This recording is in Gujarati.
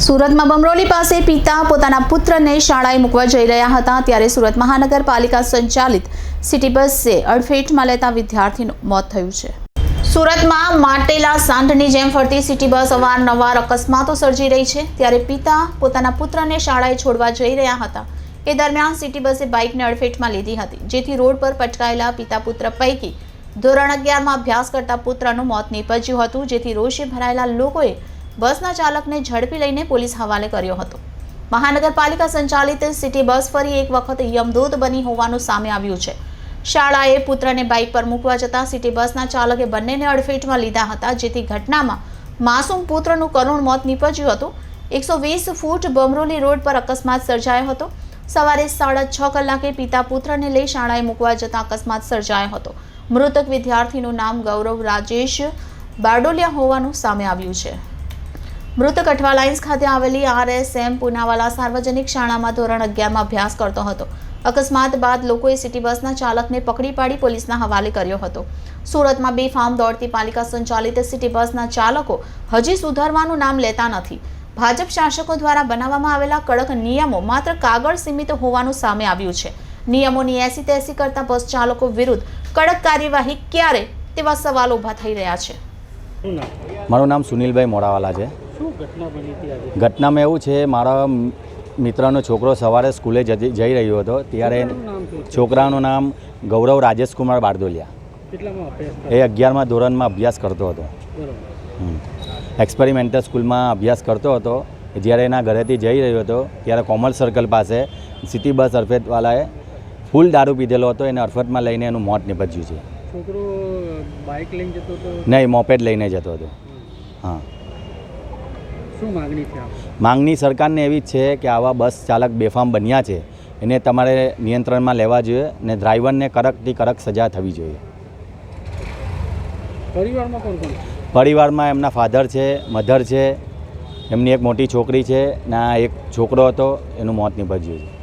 સુરતમાં બમરોલી પાસે પિતા પોતાના પુત્રને શાળાએ મૂકવા જઈ રહ્યા હતા ત્યારે સુરત મહાનગરપાલિકા સંચાલિત સિટી બસે અડફેટમાં લેતા વિદ્યાર્થીનું મોત થયું છે। સુરતમાં માટેલા સાંઢની જેમ ફરતી સિટી બસ અવારનવાર અકસ્માતો સર્જી રહી છે ત્યારે પિતા પોતાના પુત્રને શાળાએ છોડવા જઈ રહ્યા હતા એ દરમિયાન સિટી બસે બાઇકને અડફેટમાં લીધી હતી જેથી રોડ પર પટકાયેલા પિતા પુત્ર પૈકી ધોરણ 11માં અભ્યાસ કરતા પુત્રનું મોત નીપજ્યું હતું જેથી રોષે ભરાયેલા લોકોએ બસના ચાલકને ઝડપી લઈને પોલીસ હવાલે કર્યો હતો। મહાનગરપાલિકા સંચાલિત સિટી બસ ફરી એક વખત યમદૂત બની હોવાનું સામે આવ્યું છે। શાળાએ પુત્રને બાઇક પર મૂકવા જતા સિટી બસના ચાલકે બંનેને અડફેટમાં લીધા હતા જેથી ઘટનામાં માસૂમ પુત્રનું કરુણ મોત નીપજ્યું હતું। 120 ફૂટ બમરોલી રોડ પર અકસ્માત સર્જાયો હતો। સવારે 6:30 કલાકે પિતા પુત્રને લઈ શાળાએ મૂકવા જતા અકસ્માત સર્જાયો હતો। મૃતક વિદ્યાર્થીનું નામ ગૌરવ રાજેશ બારડોલિયા હોવાનું સામે આવ્યું છે। મૃતક અઠવા લાઇન્સ ખાતે આવેલી RSM પુનાવાલા સાર્વજનિક શાળામાં ધોરણ 11માં અભ્યાસ કરતો હતો। અકસ્માત બાદ લોકોએ સિટી બસના ચાલકને પકડી પાડી પોલીસના હવાલે કર્યો હતો। સુરતમાં બેફામ દોડતી પાલિકા સંચાલિત સિટી બસના ચાલકો હજી સુધારવાનું નામ લેતા નથી। ભાજપ શાસકો દ્વારા બનાવવામાં આવેલા કડક નિયમો માત્ર કાગળ સીમિત હોવાનું સામે આવ્યું છે। નિયમોની એસી-તેસી કરતા બસ ચાલકો વિરુદ્ધ કડક કાર્યવાહી ક્યારે તેવા સવાલો ઊભા થઈ રહ્યા છે। મારું નામ સુનિલભાઈ મોડાવાલા છે। ઘટનામાં એવું છે, મારા મિત્રનો છોકરો સવારે સ્કૂલે જઈ રહ્યો હતો ત્યારે છોકરાનું નામ ગૌરવ રાજેશકુમાર બારડોલિયા, એ 11મા ધોરણમાં અભ્યાસ કરતો હતો। એક્સપેરિમેન્ટલ સ્કૂલમાં અભ્યાસ કરતો હતો। જ્યારે એના ઘરેથી જઈ રહ્યો હતો ત્યારે કોમર્સ સર્કલ પાસે સિટી બસ અડફેટવાળાએ ફૂલ દારૂ પીધેલો હતો, એને અડફેટમાં લઈને એનું મોત નીપજ્યું છે। છોકરો બાઇક લઈને જતો હતો? નહીં, મોપેડ લઈને જતો હતો। હા, શું માંગણી છે? માંગણી સરકારને એવી જ છે કે આવા બસ ચાલક બેફામ બન્યા છે એને તમારે નિયંત્રણમાં લેવા જોઈએ ને ડ્રાઈવરને કડકથી કડક સજા થવી જોઈએ। પરિવારમાં કોણ કોણ? પરિવારમાં એમના ફાધર છે, મધર છે, એમની એક મોટી છોકરી છે ને આ એક છોકરો હતો, એનું મોત નીપજ્યું છે।